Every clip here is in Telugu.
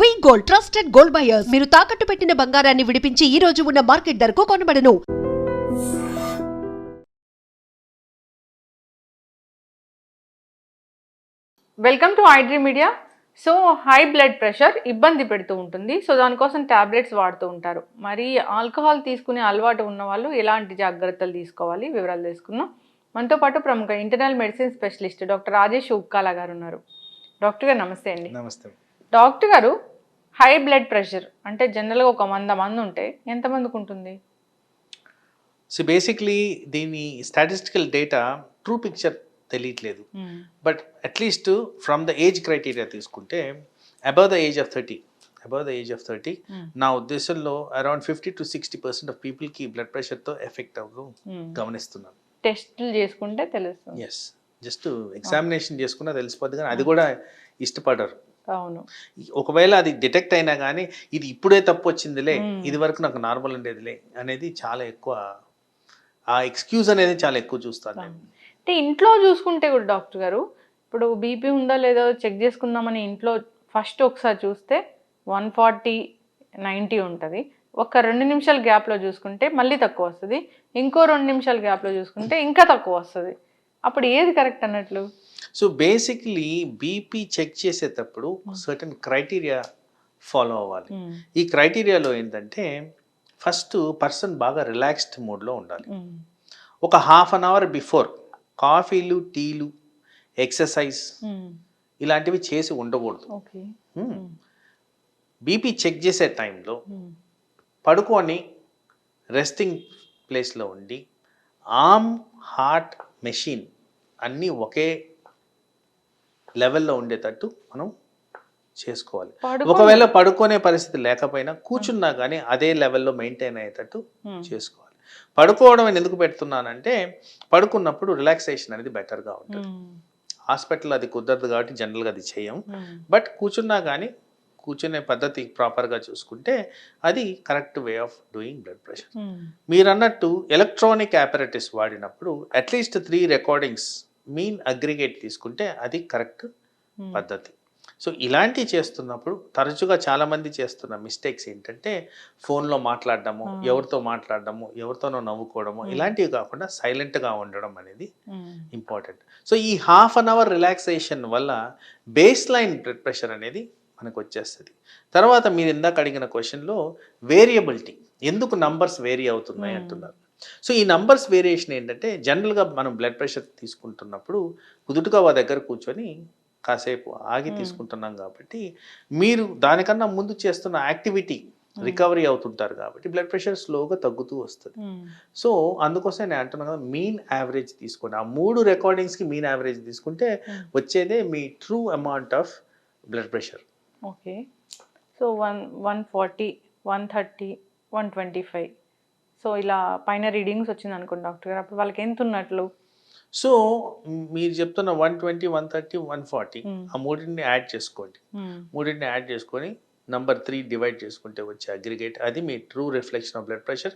వి గోల్డ్ ట్రస్టెడ్ గోల్డ్ బయర్స్ మీరు తాకట్టు పెట్టిన బంగారాన్ని విడిపించి ఈ రోజు ఉన్న మార్కెట్ ధరకు కొనబడను. Welcome to iDream media. So high blood pressure ఇబ్బంది పెడుతూ ఉంటుంది. సో దానికోసం ట్యాబ్లెట్స్ వాడుతూ ఉంటారు. మరి ఆల్కహాల్ తీసుకునే అలవాటు ఉన్న వాళ్ళు ఎలాంటి జాగ్రత్తలు తీసుకోవాలి వివరాలు తెలుసుకుందాం. మనతో పాటు ప్రముఖ internal medicine specialist doctor Rajesh Ukkala గారు ఉన్నారు. డాక్టర్ గారు నమస్తే అండి. నమస్తే డాక్టర్ గారు, హై బ్లడ్ ప్రెషర్ అంటే జనరల్గా ఒక 100 మంది ఉంటే ఎంతమందికి ఉంటుంది? సో బేసిక్లీ దీని స్టాటిస్టికల్ డేటా ట్రూ పిక్చర్ తెలియట్లేదు. But at least from the age criteria తీసుకుంటే అబౌవ్ ద ఏజ్ ఆఫ్ 30 నా ఉద్దేశంలో అరౌండ్ 50 to 60% ఆఫ్ పీపుల్కి బ్లడ్ ప్రెషర్తో ఎఫెక్ట్ అవ్వడం గమనిస్తున్నాను. టెస్టులు చేసుకుంటే తెలుస్తుంది. ఎస్, జస్ట్ ఎగ్జామినేషన్ చేసుకున్నా తెలిసిపోద్ది, కానీ అది కూడా ఇష్టపడరు. అవును, ఒకవేళ అది డిటెక్ట్ అయినా కానీ ఇది ఇప్పుడే తప్పు వచ్చిందిలే, ఇది వరకు నాకు నార్మల్ ఉండేదిలే అనేది చాలా ఎక్కువ, ఆ ఎక్స్క్యూజ్ అనేది చాలా ఎక్కువ చూస్తాను. అంటే ఇంట్లో చూసుకుంటే కూడా డాక్టర్ గారు, ఇప్పుడు బీపీ ఉందా లేదో చెక్ చేసుకుందామని ఇంట్లో ఫస్ట్ ఒకసారి చూస్తే 140/90 ఉంటుంది. ఒక 2 నిమిషాల గ్యాప్లో చూసుకుంటే మళ్ళీ తక్కువ వస్తుంది. ఇంకో 2 నిమిషాల గ్యాప్లో చూసుకుంటే ఇంకా తక్కువ వస్తుంది. అప్పుడు ఏది కరెక్ట్ అన్నట్లు? సో బేసిక్లీ బీపీ చెక్ చేసేటప్పుడు సర్టన్ క్రైటీరియా ఫాలో అవ్వాలి. ఈ క్రైటీరియాలో ఏంటంటే ఫస్ట్ పర్సన్ బాగా రిలాక్స్డ్ మోడ్లో ఉండాలి. ఒక హాఫ్ అన్ అవర్ బిఫోర్ కాఫీలు, టీలు, ఎక్సర్సైజ్ ఇలాంటివి చేసి ఉండకూడదు. బీపీ చెక్ చేసే టైంలో పడుకొని రెస్టింగ్ ప్లేస్లో ఉండి ఆర్మ్, హార్ట్, మెషిన్ అన్నీ ఒకే లెవెల్లో ఉండేటట్టు మనం చేసుకోవాలి. ఒకవేళ పడుకునే పరిస్థితి లేకపోయినా కూర్చున్నా కానీ అదే లెవెల్లో మెయింటైన్ అయ్యేటట్టు చేసుకోవాలి. పడుకోవడం ఎందుకు పెడుతున్నానంటే పడుకున్నప్పుడు రిలాక్సేషన్ అనేది బెటర్గా ఉంటుంది. హాస్పిటల్ అది కుదరదు కాబట్టి జనరల్గా అది చేయం. బట్ కూర్చున్నా కానీ కూర్చునే పద్ధతి ప్రాపర్గా చూసుకుంటే అది correct way of doing blood pressure. మీరు అన్నట్టు ఎలక్ట్రానిక్ ఆపరేటిస్ వాడినప్పుడు అట్లీస్ట్ 3 రికార్డింగ్స్ మీన్ అగ్రిగేట్ తీసుకుంటే అది కరెక్ట్ పద్ధతి. సో ఇలాంటివి చేస్తున్నప్పుడు తరచుగా చాలామంది చేస్తున్న మిస్టేక్స్ ఏంటంటే ఫోన్లో మాట్లాడడము, ఎవరితో మాట్లాడడము, ఎవరితోనో నవ్వుకోవడము, ఇలాంటివి కాకుండా సైలెంట్గా ఉండడం అనేది ఇంపార్టెంట్. సో ఈ హాఫ్ అన్ అవర్ రిలాక్సేషన్ వల్ల బేస్ లైన్ బ్లడ్ ప్రెషర్ అనేది మనకు వచ్చేస్తుంది. తర్వాత మీరు ఇందాక అడిగిన క్వశ్చన్లో వేరియబిలిటీ, ఎందుకు నంబర్స్ వేరీ అవుతున్నాయి అంటున్నారు. సో ఈ నంబర్స్ వేరియేషన్ ఏంటంటే జనరల్గా మనం బ్లడ్ ప్రెషర్ తీసుకుంటున్నప్పుడు కుదుటుగా వాళ్ళ దగ్గర కూర్చొని కాసేపు ఆగి తీసుకుంటున్నాం కాబట్టి మీరు దానికన్నా ముందు చేస్తున్న యాక్టివిటీ రికవరీ అవుతుంటారు కాబట్టి బ్లడ్ ప్రెషర్ స్లోగా తగ్గుతూ వస్తుంది. సో అందుకోసం నేను అంటున్నాను కదా, మీన్ యావరేజ్ తీసుకోండి. ఆ 3 రికార్డింగ్స్కి మీన్ యావరేజ్ తీసుకుంటే వచ్చేదే మీ true amount of blood pressure. Okay, so 140, 130, 125 so ఇలా పైన రీడింగ్స్ వచ్చింది అనుకోండి డాక్టర్ గారు, అప్పుడు వాళ్ళకి ఎంత ఉన్నట్లు? సో మీరు చెప్తున్న 120, 130, 140 ఆ మూడింటిని యాడ్ చేసుకోండి. మూడింటిని యాడ్ చేసుకొని నంబర్ 3 డివైడ్ చేసుకుంటే వచ్చే అగ్రిగేట్, అది మీ true reflection of blood pressure.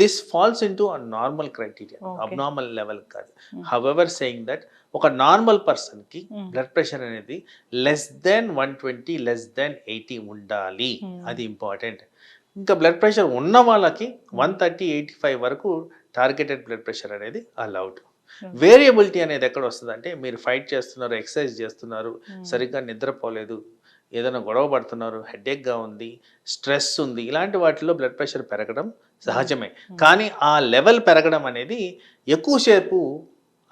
This falls into a normal criteria, abnormal level కాదు. హవెవర్ సేయింగ్ దట్ ఒక నార్మల్ పర్సన్కి బ్లడ్ ప్రెషర్ అనేది లెస్ దెన్ 120, లెస్ దెన్ 80 ఉండాలి. అది ఇంపార్టెంట్. ఇంకా బ్లడ్ ప్రెషర్ ఉన్న వాళ్ళకి 130, 85 వరకు టార్గెటెడ్ బ్లడ్ ప్రెషర్ అనేది అలౌడ్. వేరియబిలిటీ అనేది ఎక్కడ వస్తుంది అంటే మీరు ఫైట్ చేస్తున్నారు, ఎక్సర్సైజ్ చేస్తున్నారు, సరిగ్గా నిద్రపోలేదు, ఏదైనా గొడవ పడుతున్నారు, హెడేక్గా ఉంది, స్ట్రెస్ ఉంది, ఇలాంటి వాటిలో బ్లడ్ ప్రెషర్ పెరగడం సహజమే. కానీ ఆ లెవెల్ పెరగడం అనేది ఎక్కువసేపు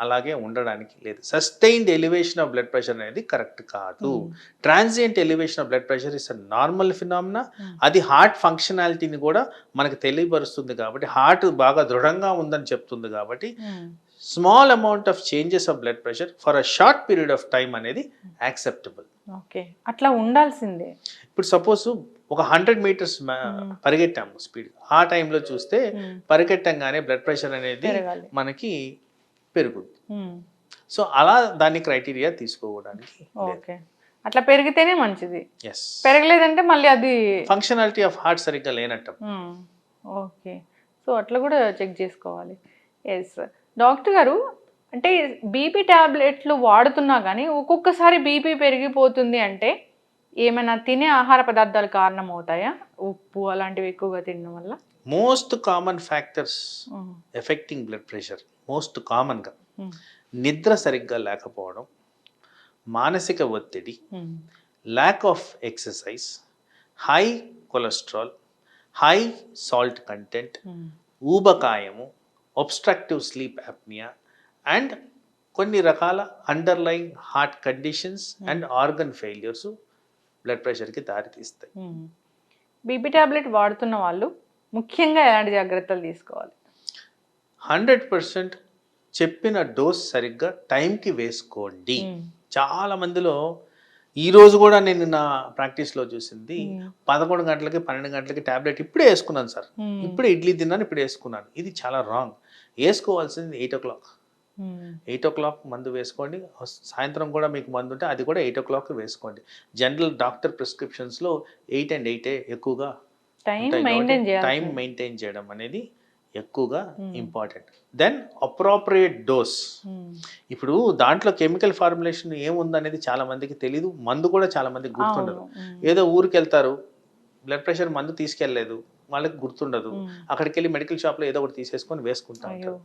అలాగే ఉండడానికి లేదు. Sustained elevation of blood pressure అనేది కరెక్ట్ కాదు. Transient elevation of blood pressure is a normal phenomena. అది హార్ట్ ఫంక్షనాలిటీని కూడా మనకు తెలియపరుస్తుంది కాబట్టి, హార్ట్ బాగా దృఢంగా ఉందని చెప్తుంది కాబట్టి small amount of changes of blood pressure for a short period of time అనేది యాక్సెప్టబుల్. ఓకే, అట్లా ఉండాల్సిందే. ఇప్పుడు సపోజ్ ఒక 100 meters పరిగెట్టాము స్పీడ్, ఆ టైంలో చూస్తే పరిగెట్టంగానే బ్లడ్ ప్రెషర్ అనేది మనకి పెరుగుద్ది. సో అలా దాన్ని క్రైటీరియా తీసుకోవడానికి. ఓకే, అట్లా పెరిగితేనే మంచిది. పెరగలేదంటే మళ్ళీ అది ఫంక్షనాలిటీ ఆఫ్ హార్ట్ సరిగ్గా లేనట్టు. ఓకే, సో అట్లా కూడా చెక్ చేసుకోవాలి. ఎస్ డాక్టర్ గారు, అంటే బీపీ ట్యాబ్లెట్లు వాడుతున్నా కానీ ఒక్కొక్కసారి బీపీ పెరిగిపోతుంది అంటే ఏమైనా తినే ఆహార పదార్థాలు కారణం అవుతాయా? ఉప్పు అలాంటివి ఎక్కువగా తినడం వల్ల? Most common factors affecting blood pressure most కామన్గా నిద్ర సరిగ్గా లేకపోవడం, మానసిక ఒత్తిడి, lack of exercise, high cholesterol, high salt content, ఊబకాయము, ఒబ్స్ట్రక్టివ్ స్లీప్ అప్నియా అండ్ కొన్ని రకాల underline heart conditions and organ failures blood ప్రెషర్కి దారితీస్తాయి. బీపీ టాబ్లెట్ వాడుతున్న వాళ్ళు ముఖ్యంగా ఎలాంటి జాగ్రత్తలు తీసుకోవాలి? 100% చెప్పిన డోస్ సరిగ్గా టైంకి వేసుకోండి. చాలా మందిలో ఈరోజు కూడా నేను నా ప్రాక్టీస్లో చూసింది 11 గంటలకి 12 గంటలకి టాబ్లెట్ ఇప్పుడే వేసుకున్నాను సార్, ఇప్పుడే ఇడ్లీ తిన్నాను, ఇప్పుడు వేసుకున్నాను. ఇది చాలా రాంగ్. వేసుకోవాల్సింది 8 o'clock. 8 o'clock మందు వేసుకోండి. సాయంత్రం కూడా మీకు మందు ఉంటే అది కూడా 8 o'clock వేసుకోండి. జనరల్ డాక్టర్ ప్రిస్క్రిప్షన్స్లో 8 and 8 ఎక్కువగా టైం మెయింటైన్ చేయడం అనేది ఎక్కువగా ఇంపార్టెంట్. Then appropriate dose. ఇప్పుడు దాంట్లో కెమికల్ ఫార్ములేషన్ ఏముందనేది చాలా మందికి తెలీదు, మందు కూడా చాలా మందికి గుర్తుండదు. ఏదో ఊరికి వెళ్తారు, బ్లడ్ ప్రెషర్ మందు తీసుకెళ్ళలేదు, వాళ్ళకి గుర్తుండదు, అక్కడికి వెళ్ళి మెడికల్ షాప్లో ఏదో ఒకటి తీసేసుకొని వేసుకుంటా ఉంటారు.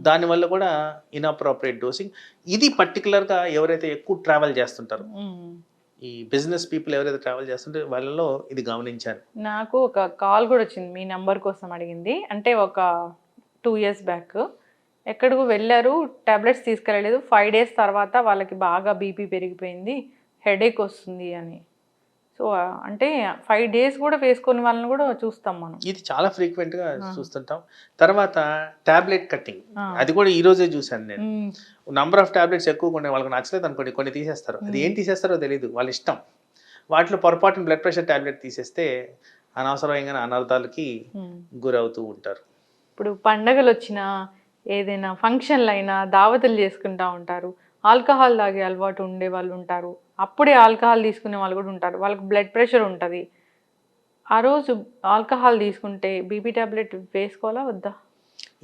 దానివల్ల కూడా ఇన్అప్రోప్రియేట్ డోసింగ్. ఇది పర్టికులర్గా ఎవరైతే ఎక్కువ ట్రావెల్ చేస్తుంటారో, ఈ బిజినెస్ పీపుల్ ఎవరైతే ట్రావెల్ చేస్తుంటే వాళ్ళలో ఇది గమనించాను. నాకు ఒక కాల్ కూడా వచ్చింది, మీ నెంబర్ కోసం అడిగింది. అంటే ఒక 2 years బ్యాక్ ఎక్కడికో వెళ్ళారు, టాబ్లెట్స్ తీసుకెళ్ళలేదు. 5 days తర్వాత వాళ్ళకి బాగా బీపీ పెరిగిపోయింది, హెడేక్ వస్తుంది అని. సో అంటే 5 days కూడా వేసుకొని వాళ్ళని కూడా చూస్తాం మనం. ఇది చాలా ఫ్రీక్వెంట్గా చూస్తుంటాం. తర్వాత టాబ్లెట్ కట్టింగ్, అది కూడా ఈ రోజే చూశాను నేను. నంబర్ ఆఫ్ టాబ్లెట్స్ ఎక్కువగా ఉన్నాయి, వాళ్ళకి నచ్చలేదు అనుకోండి, కొన్ని తీసేస్తారు. అది ఏం తీసేస్తారో తెలియదు, వాళ్ళ ఇష్టం. వాటిలో పొరపాటున బ్లడ్ ప్రెషర్ టాబ్లెట్ తీసేస్తే అనవసరమైన అనర్థాలకి గురవుతూ ఉంటారు. ఇప్పుడు పండగలు వచ్చినా, ఏదైనా ఫంక్షన్లు అయినా, దావతులు చేసుకుంటూ ఉంటారు, ఆల్కహాల్ తాగే అలవాటు ఉండే వాళ్ళు ఉంటారు, అప్పుడే ఆల్కహాల్ తీసుకునే వాళ్ళు కూడా ఉంటారు. వాళ్ళకి బ్లడ్ ప్రెషర్ ఉంటుంది. ఆ రోజు ఆల్కహాల్ తీసుకుంటే బీపీ టాబ్లెట్ వేసుకోవాలా వద్దా?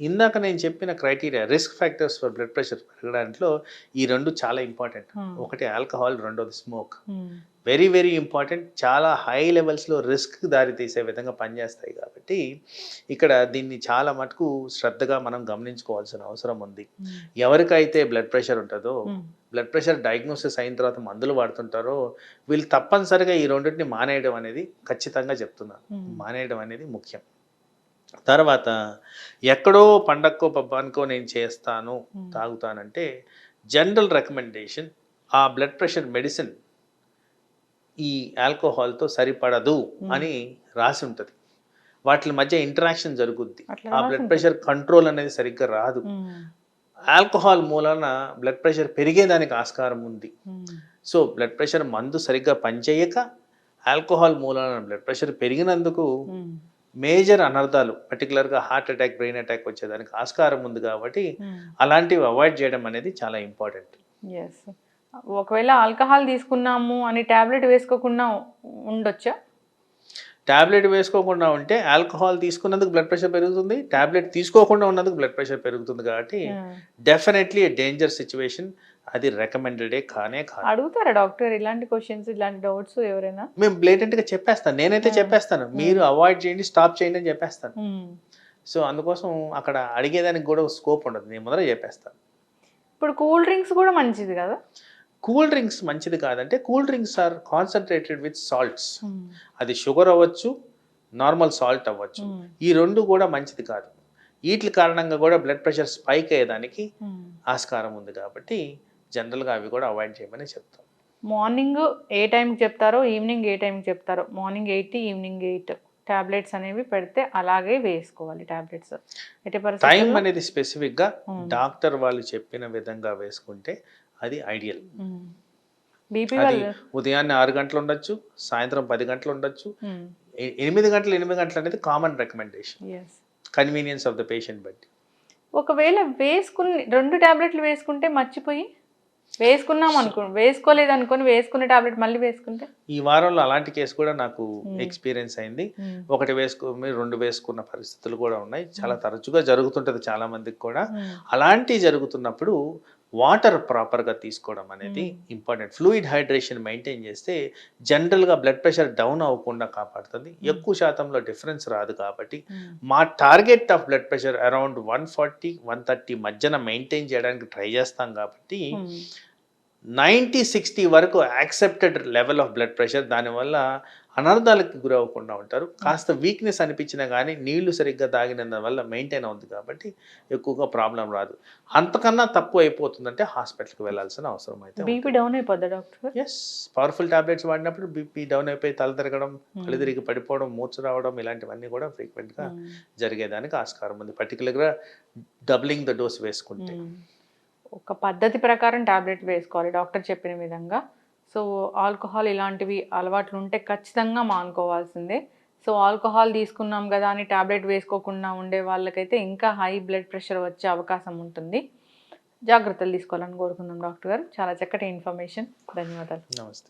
ఇందాక నేను చెప్పిన criteria, risk factors for blood pressure పెరగడానిలో ఈ రెండు చాలా ఇంపార్టెంట్. ఒకటి ఆల్కహాల్, రెండోది స్మోక్. Very very important. చాలా హై లెవెల్స్లో రిస్క్ దారి తీసే విధంగా పనిచేస్తాయి కాబట్టి ఇక్కడ దీన్ని చాలా మటుకు శ్రద్ధగా మనం గమనించుకోవాల్సిన అవసరం ఉంది. ఎవరికైతే బ్లడ్ ప్రెషర్ ఉంటుందో, బ్లడ్ ప్రెషర్ డయాగ్నోసిస్ అయిన తర్వాత మందులు వాడుతుంటారో, వీళ్ళు తప్పనిసరిగా ఈ రెండింటిని మానేయడం అనేది ఖచ్చితంగా చెప్తున్నాను. మానేయడం అనేది ముఖ్యం. తర్వాత ఎక్కడో పండక్కో పబ్బానికో నేను చేస్తాను, తాగుతానంటే జనరల్ రికమెండేషన్ ఆ బ్లడ్ ప్రెషర్ మెడిసిన్ ఈ ఆల్కహాల్తో సరిపడదు అని రాసి ఉంటుంది. వాటి మధ్య ఇంటరాక్షన్ జరుగుద్ది, ఆ బ్లడ్ ప్రెషర్ కంట్రోల్ అనేది సరిగ్గా రాదు. ఆల్కహాల్ మూలన బ్లడ్ ప్రెషర్ పెరిగేదానికి ఆస్కారం ఉంది. సో బ్లడ్ ప్రెషర్ మందు సరిగ్గా పనిచేయక ఆల్కహాల్ మూలన బ్లడ్ ప్రెషర్ పెరిగినందుకు మేజర్ అనర్థాలు, పర్టికులర్గా హార్ట్ అటాక్, బ్రెయిన్ అటాక్ వచ్చేదానికి ఆస్కారం ఉంది. కాబట్టి అలాంటివి అవాయిడ్ చేయడం అనేది చాలా ఇంపార్టెంట్. ఎస్. ఒకవేళ ఆల్కహాల్ తీసుకున్నాము అని టాబ్లెట్ వేసుకోకుండా ఉండొచ్చా? టాబ్లెట్ వేసుకోకుండా ఉంటే ఆల్కహాల్ తీసుకున్నందుకు బ్లడ్ ప్రెషర్ పెరుగుతుంది, టాబ్లెట్ తీసుకోకుండా ఉన్నందుకు బ్లడ్ ప్రెషర్ పెరుగుతుంది. కాబట్టి డెఫినెట్లీ డేంజర్ సిచ్యువేషన్. అది రికమెండెడే కానే కాదు. అడుగుతారా డాక్టర్ ఇలాంటి క్వశ్చన్స్, ఇలాంటి డౌట్స్ ఎవరైనా? మేము బ్లేటెంట్గా చెప్పేస్తాను, నేనైతే చెప్పేస్తాను, మీరు అవాయిడ్ చేయండి, స్టాప్ చేయండి అని చెప్పేస్తాను. సో అందుకోసం అక్కడ అడిగేదానికి కూడా స్కోప్ ఉండదు, నేను మొదట చెప్పేస్తాను. ఇప్పుడు కూల్ డ్రింక్స్ కూడా మంచిది కదా? కూల్ డ్రింక్స్ మంచిది కాదంటే, cool drinks are concentrated with salts. అది షుగర్ అవ్వచ్చు, నార్మల్ సాల్ట్ అవ్వచ్చు, ఈ రెండు కూడా మంచిది కాదు. వీటి కారణంగా కూడా బ్లడ్ ప్రెషర్ స్పైక్ అయ్యేదానికి ఆస్కారం ఉంది. కాబట్టి జనరల్గా అవి కూడా అవాయిడ్ చేయమని చెప్తాం. మార్నింగ్ ఏ టైంకి చెప్తారో, ఈవినింగ్ ఏ టైంకి చెప్తారో, మార్నింగ్ 8, ఈవినింగ్ 8 టాబ్లెట్స్ అనేవి పెడితే అలాగే వేసుకోవాలి. టాబ్లెట్స్ టైం అనేది స్పెసిఫిక్గా డాక్టర్ వాళ్ళు చెప్పిన విధంగా వేసుకుంటే అది ఐడియల్. బీపీ ఉదయాన్నే 6 గంటలు ఉండొచ్చు, సాయంత్రం 10 గంటలు ఉండొచ్చు, 8 గంటలు అనేది common recommendation, convenience of the patient బట్టి. ఒకవేళ వేసుకుని 2 టాబ్లెట్లు వేసుకుంటే మర్చిపోయి వేసుకున్నాం వేసుకోలేదు అనుకుని వేసుకున్న టాబ్లెట్ మళ్ళీ వేసుకుంటే, ఈ వారంలో అలాంటి కేసు కూడా నాకు ఎక్స్పీరియన్స్ అయింది. ఒకటి వేసుకుని 2 వేసుకున్న పరిస్థితులు కూడా ఉన్నాయి. చాలా తరచుగా జరుగుతుంటది చాలా మందికి కూడా. అలాంటివి జరుగుతున్నప్పుడు వాటర్ ప్రాపర్గా తీసుకోవడం అనేది ఇంపార్టెంట్. ఫ్లూయిడ్ హైడ్రేషన్ మెయింటైన్ చేస్తే జనరల్గా బ్లడ్ ప్రెషర్ డౌన్ అవ్వకుండా కాపాడుతుంది. ఎక్కువ శాతంలో డిఫరెన్స్ రాదు కాబట్టి మా target of blood pressure around 140-130 మధ్యన మెయింటైన్ చేయడానికి ట్రై చేస్తాం కాబట్టి 90-60 వరకు accepted level of blood pressure. దానివల్ల అనర్థాలకు గురవ్వకుండా ఉంటారు. కాస్త వీక్నెస్ అనిపించినా కానీ నీళ్లు సరిగ్గా తాగినందువల్ల మెయింటైన్ అవుతుంది కాబట్టి ఎక్కువగా ప్రాబ్లం రాదు. అంతకన్నా తక్కువ అయిపోతుందంటే హాస్పిటల్కి వెళ్ళాల్సిన అవసరం అయితే బీపీ డౌన్ అయిపోద్దా డాక్టర్? ఎస్, పవర్ఫుల్ టాబ్లెట్స్ వాడినప్పుడు బీపీ డౌన్ అయిపోయి తల తిరగడం, కళ్ళు తిరిగి పడిపోవడం, మూర్ఛ రావడం ఇలాంటివన్నీ కూడా ఫ్రీక్వెంట్గా జరిగేదానికి ఆస్కారం ఉంది, పర్టికులర్గా డబ్లింగ్ ద డోస్ వేసుకుంటే. ఒక పద్ధతి ప్రకారం టాబ్లెట్ వేసుకోవాలి డాక్టర్ చెప్పిన విధంగా. సో ఆల్కహాల్ ఇలాంటివి అలవాట్లు ఉంటే ఖచ్చితంగా మానుకోవాల్సిందే. సో ఆల్కహాల్ తీసుకున్నాం కదా అని టాబ్లెట్ వేసుకోకుండా ఉండే వాళ్ళకైతే ఇంకా హై బ్లడ్ ప్రెషర్ వచ్చే అవకాశం ఉంటుంది. జాగ్రత్తలు తీసుకోవాలని కోరుకుందాం డాక్టర్ గారు. చాలా చక్కటి ఇన్ఫర్మేషన్. ధన్యవాదాలు. నమస్తే.